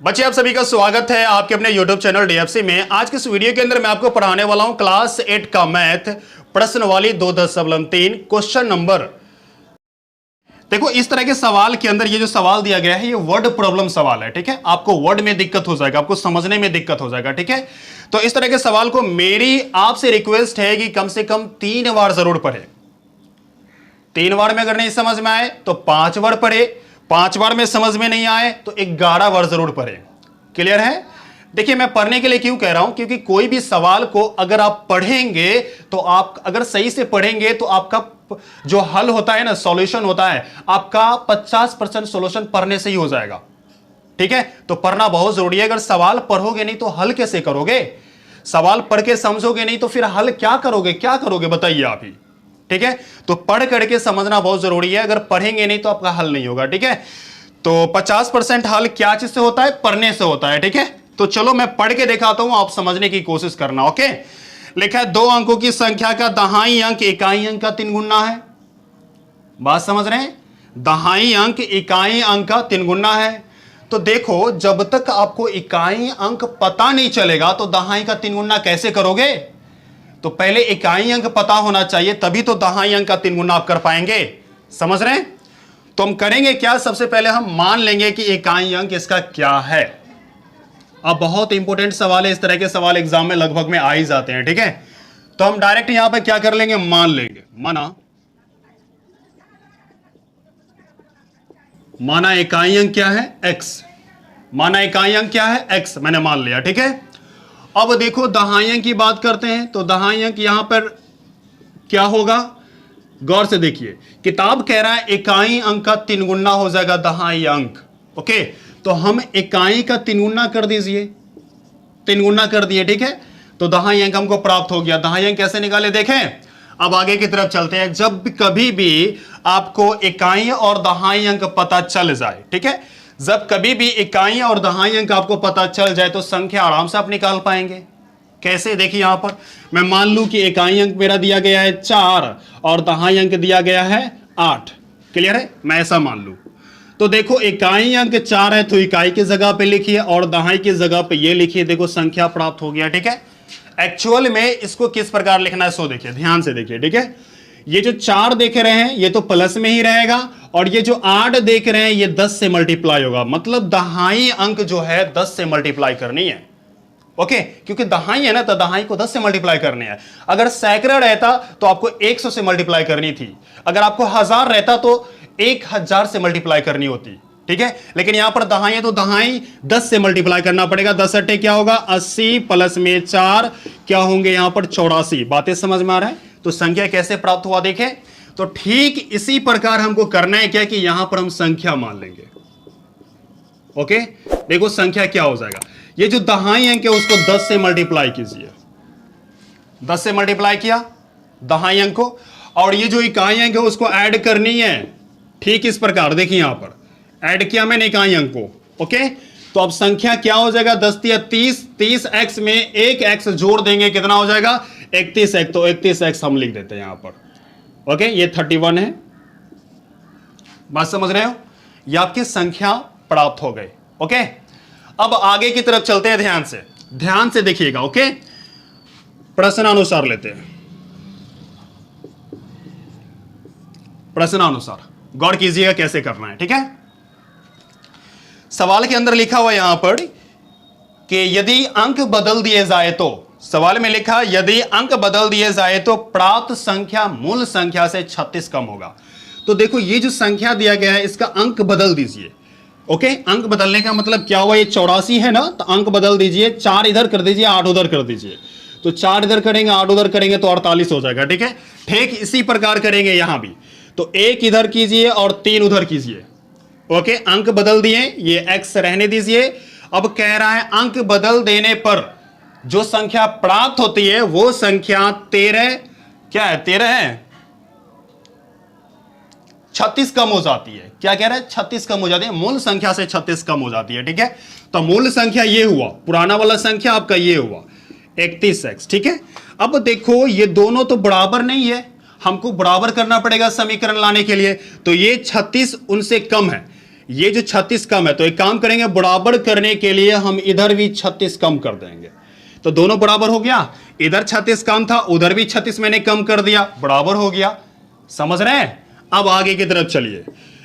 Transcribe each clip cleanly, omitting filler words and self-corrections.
बच्चे आप सभी का स्वागत है आपके अपने YouTube चैनल DFC में। आज के इस वीडियो के अंदर मैं आपको पढ़ाने वाला हूं क्लास 8 का मैथ प्रश्नवाली 2.3 क्वेश्चन नंबर। देखो इस तरह के सवाल के अंदर ये जो सवाल दिया गया है ये वर्ड प्रॉब्लम सवाल है, ठीक है। आपको वर्ड में दिक्कत हो जाएगा, आपको समझने में दिक्कत हो जाएगा, ठीक है। तो इस तरह के सवाल को मेरी आपसे रिक्वेस्ट है कि कम से कम 3 बार जरूर पढ़े। 3 बार में अगर नहीं समझ में आए तो 5 बार पढ़े, 5 बार में समझ में नहीं आए तो 11 बार जरूर पढ़े। क्लियर है? देखिए मैं पढ़ने के लिए क्यों कह रहा हूं, क्योंकि कोई भी सवाल को अगर आप पढ़ेंगे तो आप अगर सही से पढ़ेंगे तो आपका जो हल होता है ना, सॉल्यूशन होता है, आपका 50% सॉल्यूशन पढ़ने से ही हो जाएगा, ठीक है। तो पढ़ना बहुत जरूरी है। अगर सवाल पढ़ोगे नहीं तो हल कैसे करोगे? सवाल पढ़ के समझोगे नहीं तो फिर हल क्या करोगे बताइए आप ही, ठीक है। तो पढ़ करके समझना बहुत जरूरी है। अगर पढ़ेंगे नहीं तो आपका हल नहीं होगा, ठीक है। तो 50% हल क्या चीज से होता है? पढ़ने से होता है, ठीक है। तो चलो मैं पढ़ के दिखाता हूं, आप समझने की कोशिश करना। ओके, लिखा है 2 अंकों की संख्या का दहाई अंक इकाई अंक का 3 गुना है। बात समझ रहे हैं? दहाई अंक इकाई अंक का 3 गुना है। तो देखो जब तक आपको इकाई अंक पता नहीं चलेगा तो दहाई का 3 गुना कैसे करोगे? तो पहले इकाई अंक पता होना चाहिए, तभी तो दहाई अंक का 3 गुना आप कर पाएंगे। समझ रहे हैं? तो हम करेंगे क्या, सबसे पहले हम मान लेंगे कि इकाई अंक इसका क्या है। अब बहुत इंपॉर्टेंट सवाल है, इस तरह के सवाल एग्जाम में लगभग में आ ही जाते हैं, ठीक है। तो हम डायरेक्ट यहां पर क्या कर लेंगे, मान लेंगे। माना इकाई अंक क्या है? x। माना इकाई अंक क्या है? x मैंने मान लिया, ठीक है। अब देखो दहाई अंक की बात करते हैं तो दहाई अंक यहां पर क्या होगा, गौर से देखिए। किताब कह रहा है इकाई अंक का 3 गुना हो जाएगा दहाई अंक। ओके, तो हम इकाई का 3 गुना कर दीजिए, 3 गुना कर दिए, ठीक है। तो दहाई अंक हमको प्राप्त हो गया। दहाई अंक कैसे निकाले देखें। अब आगे की तरफ चलते हैं। जब कभी भी आपको इकाई और दहाई अंक पता चल जाए, ठीक है, जब कभी भी इकाई और दहाई अंक आपको पता चल जाए तो संख्या आराम से आप निकाल पाएंगे। कैसे? देखिए यहां पर मैं मान लूं कि इकाई अंक मेरा दिया गया है 4 और दहाई अंक दिया गया है 8। क्लियर है? मैं ऐसा मान लूं तो देखो इकाई अंक 4 है तो इकाई की जगह पे लिखिए और दहाई की जगह पे ये लिखिए। देखो संख्या प्राप्त हो गया, ठीक है। एक्चुअल में इसको किस प्रकार लिखना है सो देखिए, ध्यान से देखिए, ठीक है। ये जो 4 देख रहे हैं ये तो प्लस में ही रहेगा और ये जो 8 देख रहे हैं ये 10 से मल्टीप्लाई होगा। मतलब दहाई अंक जो है 10 से मल्टीप्लाई करनी है। ओके, क्योंकि दहाई है ना तो दहाई को 10 से मल्टीप्लाई करनी है। अगर सैकड़ा रहता तो आपको 100 से मल्टीप्लाई करनी थी। अगर आपको 1000 रहता तो 1000 से मल्टीप्लाई करनी होती, ठीक है। लेकिन यहां पर दहाई है तो दहाई 10 से मल्टीप्लाई करना पड़ेगा। 10 अट्ठे क्या होगा 80 प्लस में 4 क्या होंगे यहां पर 84। बातें समझ में आ रहा है? तो संख्या कैसे प्राप्त हुआ देखें। तो ठीक इसी प्रकार हमको करना है क्या कि यहां पर हम संख्या मान लेंगे। ओके, देखो संख्या क्या हो जाएगा। ये जो दहाई अंक है उसको 10 से मल्टीप्लाई कीजिए। 10 से मल्टीप्लाई किया दहाई अंक को, और ये जो इकाई अंक है उसको ऐड करनी है। ठीक इस प्रकार देखिए यहां पर ऐड किया मैंने इकाई अंक को। ओके, तो अब संख्या क्या हो जाएगा 10 या 30, 30x में एक x जोड़ देंगे कितना हो जाएगा 31x। तो 31x हम लिख देते हैं यहां पर। ओके, ये 31 है। बात समझ रहे हो? ये आपकी संख्या प्राप्त हो गई। ओके, अब आगे की तरफ चलते हैं। ध्यान से देखिएगा। ओके, प्रश्नानुसार लेते हैं। प्रश्नानुसार गौर कीजिएगा कैसे करना है, ठीक है। सवाल के अंदर लिखा हुआ यहां पर कि यदि अंक बदल दिए जाए तो, सवाल में लिखा यदि अंक बदल दिए जाए तो प्राप्त संख्या मूल संख्या से 36 कम होगा। तो देखो ये जो संख्या दिया गया है इसका अंक बदल दीजिए। ओके, अंक बदलने का मतलब क्या हुआ, ये 84 है ना, तो अंक बदल दीजिए। 4 इधर कर दीजिए, 8 उधर कर दीजिए। तो 4 इधर करेंगे 8 उधर करेंगे तो 48 हो जाएगा, ठीक है। ठीक इसी प्रकार करेंगे यहां भी। तो 1 इधर कीजिए और 3 उधर कीजिए। ओके, अंक बदल दिए, ये x रहने दीजिए। अब कह रहा है अंक बदल देने पर जो संख्या प्राप्त होती है वो संख्या 13 क्या है, 13 है, 36 कम हो जाती है। क्या कह रहा है? 36 कम हो जाती है, मूल संख्या से 36 कम हो जाती है, ठीक है। तो मूल संख्या ये हुआ, पुराना वाला संख्या आपका ये हुआ 31x, ठीक है। अब देखो ये दोनों तो बराबर नहीं है, हमको बराबर करना पड़ेगा समीकरण लाने के लिए। तो ये 36 उनसे कम है, ये जो 36 कम है, तो एक काम करेंगे, बराबर करने के लिए हम इधर भी 36 कम कर देंगे, तो दोनों बराबर हो गया। इधर 36 कम था, उधर भी 36 मैंने कम कर दिया, बराबर हो गया। समझ रहे हैं? अब आगे की तरफ चलिए,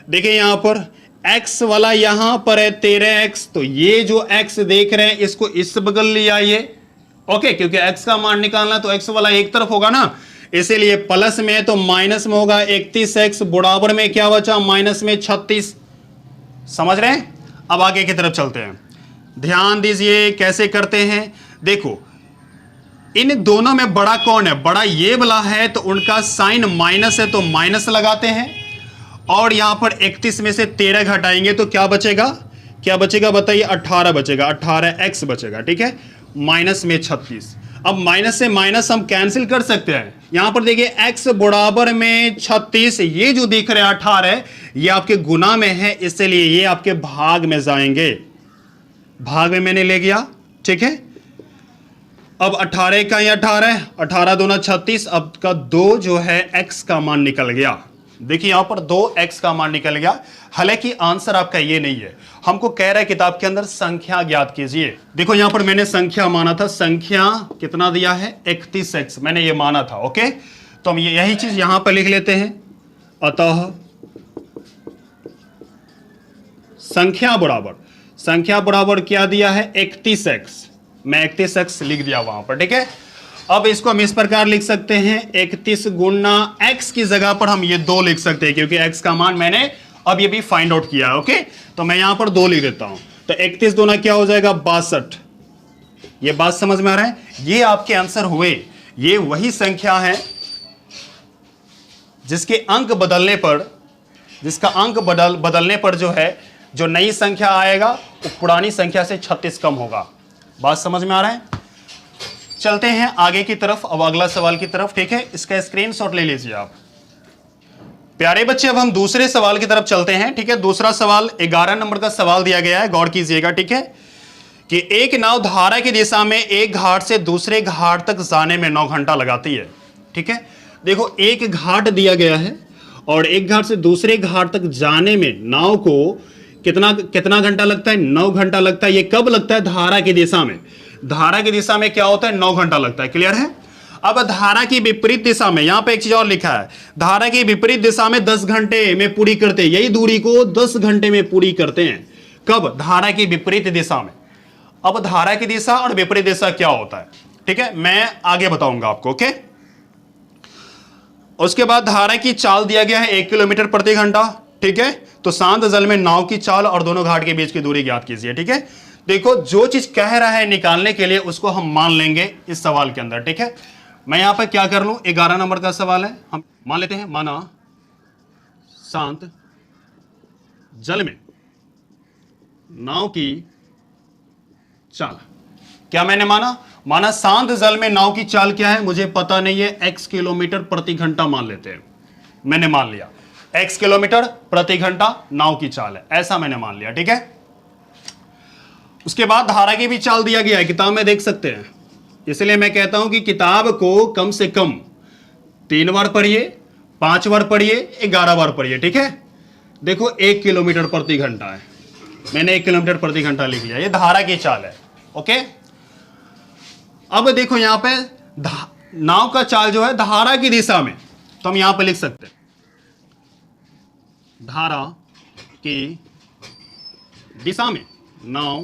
देखिए यहां पर x वाला यहां पर है 13x, तो ये जो x देख रहे हैं इसको इस बगल ले आइए। ओके, क्योंकि x का मान निकालना तो x वाला एक तरफ होगा ना, इसीलिए प्लस में तो माइनस में होगा 31x, बराबर में क्या बचा, माइनस में 36। समझ रहे हैं? अब आगे की तरफ चलते हैं, ध्यान दीजिए कैसे करते हैं। देखो इन दोनों में बड़ा कौन है, बड़ा ये वाला है, तो उनका साइन माइनस है तो माइनस लगाते हैं, और यहां पर 31 में से 13 घटाएंगे तो क्या बचेगा, क्या बचेगा बताइए, 18 बचेगा, 18x बचेगा। ठीक है, माइनस में 36। अब माइनस से माइनस हम कैंसिल कर सकते हैं, यहां पर देखिए x बराबर में 36, ये जो दिख रहे हैं 18 ये आपके गुना में है, इसलिए ये आपके भाग में जाएंगे, भाग में मैंने ले गया। ठीक है, अब 18 का ये 18, 18 दूना 36, अब का 2 जो है x का मान निकल गया। देखिए यहां पर 2x का मान निकल गया। हालांकि आंसर आपका ये नहीं है, हमको कह रहा है किताब के अंदर संख्या ज्ञात कीजिए। देखो यहां पर मैंने संख्या माना था, संख्या कितना दिया है, 31x मैंने ये माना था। ओके, तो हम यही चीज यहां पर लिख लेते हैं, अतः संख्या बराबर क्या दिया है, 31x, मैं 31x लिख दिया वहां पर। ठीक है, अब इसको हम इस प्रकार लिख सकते हैं, 31 गुना x की जगह पर हम ये 2 लिख सकते हैं, क्योंकि x का मान मैंने अब ये भी फाइंड आउट किया है। ओके, तो मैं यहां पर 2 लिख देता हूं, तो 31 दूना क्या हो जाएगा, 62। ये बात समझ में आ रहा है? ये आपके आंसर हुए। ये वही संख्या है जिसके अंक बदलने पर, जिसका अंक बदलने पर जो है, जो नई संख्या आएगा वो पुरानी संख्या से 36 कम होगा। बात समझ में आ रहा है? चलते हैं आगे की तरफ, अब अगला सवाल की तरफ। ठीक है, इसका स्क्रीनशॉट ले लीजिए आप। प्यारे बच्चे, अब हम दूसरे सवाल की तरफ चलते हैं। ठीक है, दूसरा सवाल 11 नंबर का सवाल दिया गया है, गौर कीजिएगा। ठीक है, कि एक नाव धारा की दिशा में एक घाट से दूसरे घाट तक जाने में 9 घंटा लगाती है। ठीक है, देखो एक घाट दिया गया है और एक घाट से दूसरे घाट तक जाने में नाव को कितना घंटा लगता है, 9 घंटा लगता है। ये कब लगता है, धारा की दिशा में। धारा की दिशा में क्या होता है, 9 घंटा लगता है। क्लियर है? अब धारा की विपरीत दिशा में, यहां पे एक चीज और लिखा है, धारा की विपरीत दिशा में 10 घंटे में पूरी करते हैं, यही दूरी को 10 घंटे में पूरी करते हैं। कब, धारा की विपरीत दिशा में। अब धारा की दिशा और विपरीत दिशा क्या होता है, ठीक है, मैं आगे बताऊंगा आपको। ओके, उसके बाद धारा की चाल दिया गया है 1 किलोमीटर प्रति घंटा। ठीक है, तो शांत जल में नाव की चाल और दोनों घाट के बीच की दूरी ज्ञात कीजिए। ठीक है, देखो जो चीज कह रहा है निकालने के लिए उसको हम मान लेंगे इस सवाल के अंदर। ठीक है, मैं यहां पर क्या कर लूं, 11 नंबर का सवाल है, हम मान लेते हैं, माना शांत जल में नाव की चाल। क्या मैंने माना शांत जल में नाव की चाल क्या है, मुझे पता नहीं है, x किलोमीटर प्रति घंटा मान लेते हैं। मैंने मान लिया x किलोमीटर प्रति घंटा नाव की चाल है, ऐसा मैंने मान लिया। ठीक है, उसके बाद धारा की भी चाल दिया गया है, किताब में देख सकते हैं। इसलिए मैं कहता हूं कि किताब को कम से कम 3 बार पढ़िए, 5 बार पढ़िए, 11 बार पढ़िए। ठीक है, देखो 1 किलोमीटर प्रति घंटा है, मैंने 1 किलोमीटर प्रति घंटा लिख लिया, ये धारा की चाल है। ओके, अब देखो यहां पे नाव का चाल जो है धारा की दिशा में, तो हम यहां पे लिख सकते हैं धारा की दिशा में नाव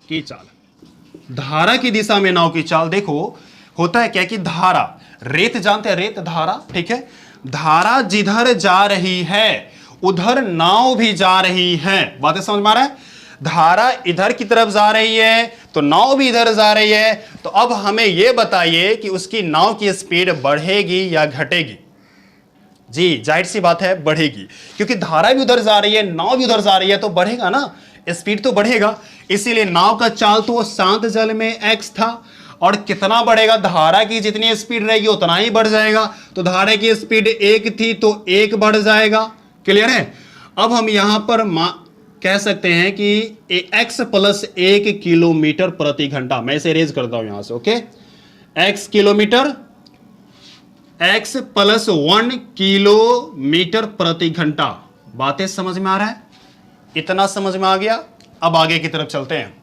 की चाल। धारा की दिशा में नाव की चाल, देखो होता है क्या कि धारा, रेत जानते हैं, रेत धारा। ठीक है, धारा जिधर जा रही है उधर नाव भी जा रही है। बातें समझ में आ रहा है? धारा इधर की तरफ जा रही है तो नाव भी इधर जा रही है। तो अब हमें यह बताइए कि उसकी नाव की स्पीड बढ़ेगी या घटेगी। जी जाहिर सी बात है बढ़ेगी, क्योंकि धारा भी उधर जा रही है, नाव भी उधर जा रही है, तो बढ़ेगा ना, स्पीड तो बढ़ेगा। इसीलिए नाव का चाल तो शांत जल में x था, और कितना बढ़ेगा, धारा की जितनी स्पीड रहेगी उतना ही बढ़ जाएगा। तो धारा की स्पीड 1 थी तो 1 बढ़ जाएगा। क्लियर है? अब हम यहां पर कह सकते हैं कि x प्लस 1 किलोमीटर प्रति घंटा, मैं इसे रेज करता हूं यहां से। Okay, x kilometre, x plus 1 kilometre प्रति घंटा। बातें समझ में आ रहा है? इतना समझ में आ गया। अब आगे की तरफ चलते हैं।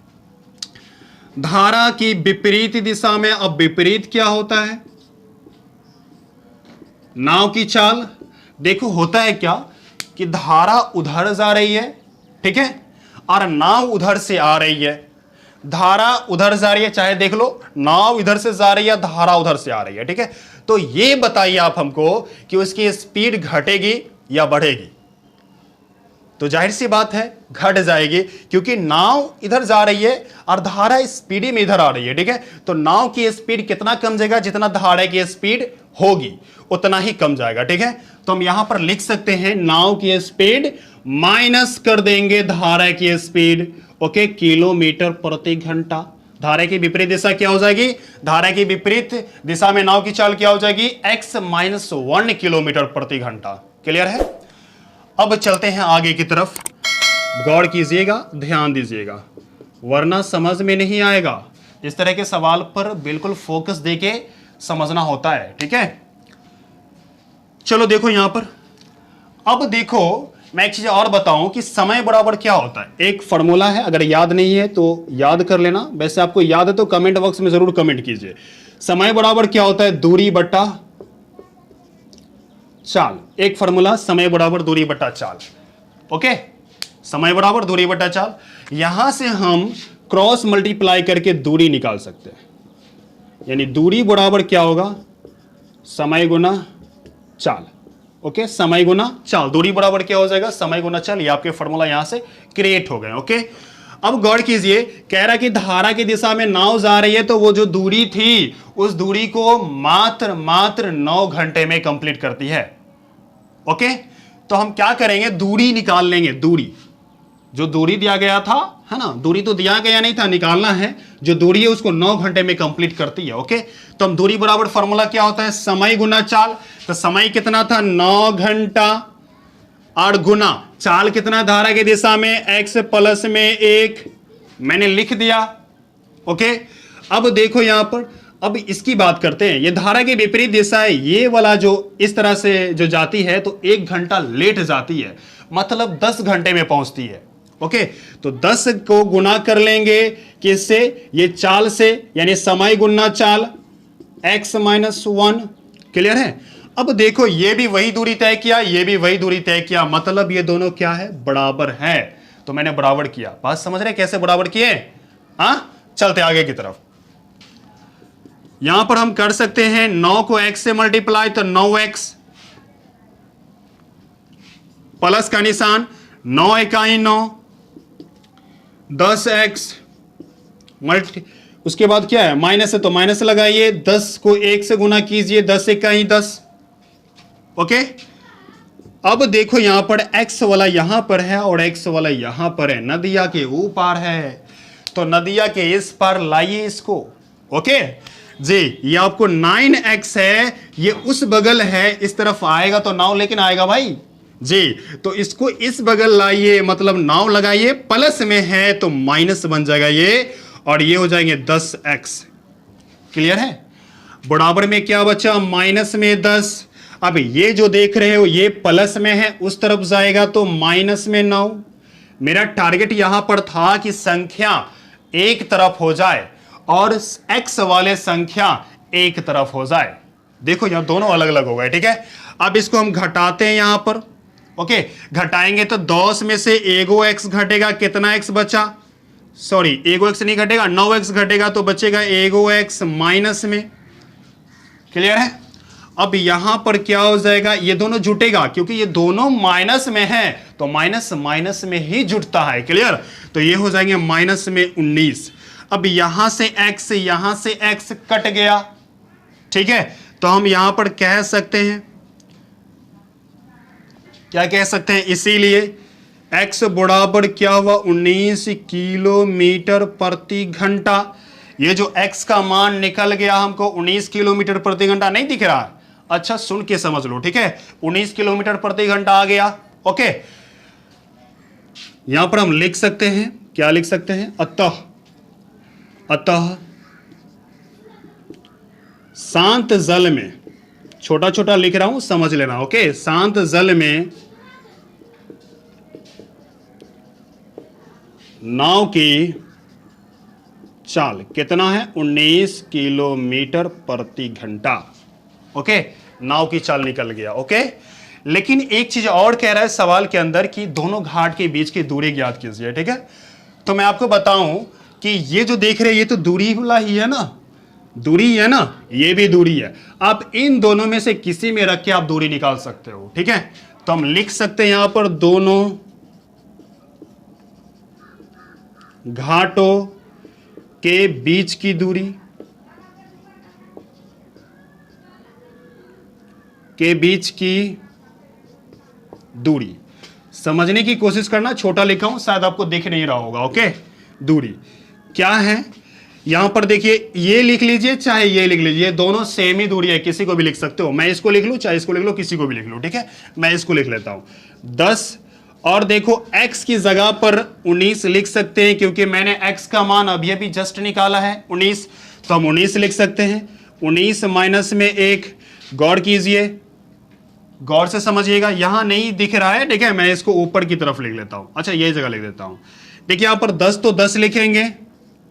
धारा की विपरीत दिशा में, अब विपरीत क्या होता है? नाव की चाल। देखो होता है क्या कि धारा उधर जा रही है, ठीक है, और नाव उधर से आ रही है। धारा उधर जा रही है, चाहे देख लो नाव इधर से जा रही है, धारा उधर से आ रही है, ठीक है। तो ये बताइए आप हमको कि उसकी स्पीड घटेगी या बढ़ेगी? तो जाहिर सी बात है घट जाएगी, क्योंकि नाव इधर जा रही है और धारा स्पीडी में इधर आ रही है, ठीक है। तो नाव की स्पीड कितना कम जाएगा? जितना धारा की स्पीड होगी उतना ही कम जाएगा, ठीक है। तो हम यहां पर लिख सकते हैं नाव की स्पीड माइनस कर देंगे धारा की स्पीड, ओके, किलोमीटर प्रति घंटा। धारा की विपरीत दिशा क्या हो जाएगी? धारा की विपरीत दिशा में नाव की चाल क्या हो जाएगी? x-1 किलोमीटर प्रति घंटा। क्लियर है? अब चलते हैं आगे की तरफ। गौर कीजिएगा, ध्यान दीजिएगा, वरना समझ में नहीं आएगा। इस तरह के सवाल पर बिल्कुल फोकस देके समझना होता है, ठीक है। चलो देखो यहां पर, अब देखो मैं एक चीज और बताऊं कि समय बराबर क्या होता है। एक फॉर्मूला है, अगर याद नहीं है तो याद कर लेना, वैसे आपको याद है तो कमेंट बॉक्स में जरूर कमेंट कीजिए। समय बराबर क्या होता है? दूरी बट्टा चाल। एक फॉर्मूला, समय बराबर दूरी बट्टा चाल, ओके, समय बराबर दूरी बट्टा चाल। यहां से हम क्रॉस मल्टीप्लाई करके दूरी निकाल सकते हैं, यानी दूरी बराबर क्या होगा? समय गुना चाल, ओके, समय गुना चाल। दूरी बराबर क्या हो जाएगा? समय गुना चाल। ये आपके फॉर्मूला यहां से क्रिएट हो गए, ओके। अब गौर कीजिए, कह रहा कि धारा की दिशा में नाव जा रही है, तो वो जो दूरी थी उस दूरी को मात्र 9 घंटे में कंप्लीट करती है, ओके। तो हम क्या करेंगे? दूरी निकाल लेंगे। दूरी, जो दूरी दिया गया था, है ना, दूरी तो दिया गया नहीं था, निकालना है। जो दूरी है उसको 9 घंटे में कंप्लीट करती है, ओके। तो हम दूरी बराबर फॉर्मूला क्या होता है? समय गुना चाल। तो समय कितना था? 9 घंटा, और गुना चाल कितना? धारा की दिशा में x प्लस में 1, मैंने लिख दिया, ओके। अब देखो यहां पर, अब इसकी बात करते हैं। ये धारा की विपरीत दिशा है, ये वाला जो इस तरह से जो जाती है तो 1 घंटा लेट जाती है, मतलब 10 घंटे में पहुंचती है, ओके। तो 10 को गुना कर लेंगे किससे? ये चाल से, यानी समय गुना चाल x-1। क्लियर है? अब देखो ये भी वही दूरी तय किया, ये भी वही दूरी तय किया, मतलब ये दोनों क्या है? बराबर है। तो मैंने बराबर किया। बात समझ रहे कैसे बराबर किए? हाँ, चलते आगे की तरफ। यहां पर हम कर सकते हैं 9 को x से मल्टीप्लाई, तो 9x प्लस का निशान, 9 इकाई 9, 10x मल्टी, उसके बाद क्या है? माइनस है तो माइनस लगाइए, 10 को 1 से गुना कीजिए, 10 इकाई 10, ओके। अब देखो यहां पर x वाला यहां पर है और x वाला यहां पर है, नदिया के ऊपर है, तो नदिया के इस पार लाइए इसको, ओके जी। ये आपको 9x है, ये उस बगल है, इस तरफ आएगा तो नाव लेकिन आएगा भाई जी। तो इसको इस बगल लाइए, मतलब नाव लगाइए, प्लस में है तो माइनस बन जाएगा ये, और ये हो जाएंगे 10x। क्लियर है? बराबर में क्या बचा? माइनस में 10। अब ये जो देख रहे हो ये प्लस में है, उस तरफ जाएगा तो माइनस में 9। मेरा टारगेट यहां पर था कि संख्या एक तरफ हो जाए और x वाले संख्या एक तरफ हो जाए। देखो यहां दोनों अलग अलग हो गए, ठीक है। अब इसको हम घटाते हैं यहां पर, ओके। घटाएंगे तो 10 में से एगो x घटेगा, कितना x बचा? सॉरी, एगो x नहीं घटेगा, 9x घटेगा, तो बचेगा एगो x माइनस में। क्लियर है? अब यहां पर क्या हो जाएगा? ये दोनों जुटेगा, क्योंकि ये दोनों माइनस में है, तो माइनस माइनस में ही जुटता है। क्लियर? तो ये हो जाएंगे माइनस में 19। अब यहां से x कट गया, ठीक है। तो हम यहां पर कह सकते हैं, क्या कह सकते हैं? इसीलिए x बराबर क्या हुआ? 19 किलोमीटर प्रति घंटा। ये जो x का मान निकल गया हमको 19 किलोमीटर प्रति घंटा, नहीं दिख रहा? अच्छा सुन के समझ लो, ठीक है। 19 किलोमीटर प्रति घंटा आ गया, ओके। यहां पर हम लिख सकते हैं, क्या लिख सकते हैं? अतः शांत जल में, छोटा छोटा लिख रहा हूं, समझ लेना, ओके। शांत जल में नाव की चाल कितना है? 19 किलोमीटर प्रति घंटा। ओके, नाव की चाल निकल गया। ओके, लेकिन एक चीज और कह रहा है सवाल के अंदर कि दोनों घाट के बीच की दूरी ज्ञात कीजिए। ठीक है, तो मैं आपको बताऊं कि ये जो देख रहे हैं ये तो दूरी वाला ही है ना, दूरी है ना, ये भी दूरी है। आप इन दोनों में से किसी में रख के आप दूरी निकाल सकते हो। ठीक है, तो हम लिख सकते हैं यहां पर दोनों घाटों के बीच की दूरी, के बीच की दूरी समझने की कोशिश करना। छोटा लिखा हूं, शायद आपको दिख नहीं रहा होगा। ओके, दूरी क्या है यहां पर देखिए, ये लिख लीजिए चाहे ये लिख लीजिए, दोनों सेम ही दूरी है, किसी को भी लिख सकते हो। मैं इसको लिख लूं चाहे इसको लिख लो, किसी को भी लिख लो। ठीक है, मैं इसको लिख लेता हूं 10, और देखो x की जगह पर 19 लिख सकते हैं क्योंकि मैंने x का मान अभी अभी जस्ट निकाला है 19, तो हम 19 लिख सकते हैं। 19 माइनस में 1, गौर कीजिए, गौर से समझिएगा, यहां नहीं दिख रहा है। ठीक है, मैं इसको ऊपर की तरफ लिख लेता हूं। अच्छा, ये जगह लिख देता हूं। देखिए यहां पर 10 तो 10 लिखेंगे।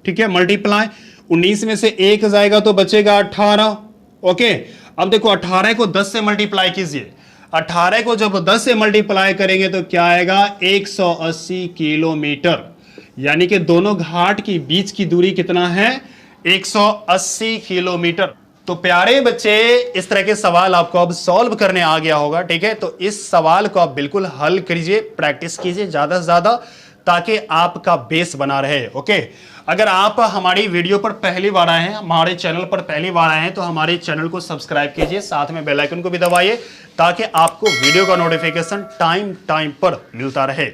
ठीक है, मल्टीप्लाई 19 में से 1 जाएगा तो बचेगा 18। ओके, अब देखो 18 को 10 से मल्टीप्लाई कीजिए। 18 को जब 10 से मल्टीप्लाई करेंगे तो क्या आएगा? 180 किलोमीटर। यानी कि दोनों घाट के बीच की दूरी कितना है? 180 किलोमीटर। तो प्यारे बच्चे, इस तरह के सवाल आपको अब सॉल्व करने आ गया होगा। ठीक है, तो इस सवाल को आप बिल्कुल हल कीजिए, प्रैक्टिस कीजिए ज्यादा से ज्यादा, ताकि आपका बेस बना रहे। ओके, अगर आप हमारी वीडियो पर पहली बार आए हैं, हमारे चैनल पर पहली बार आए हैं, तो हमारे चैनल को सब्सक्राइब कीजिए, साथ में बेल आइकन को भी दबाइए ताकि आपको वीडियो का नोटिफिकेशन टाइम टाइम पर मिलता रहे।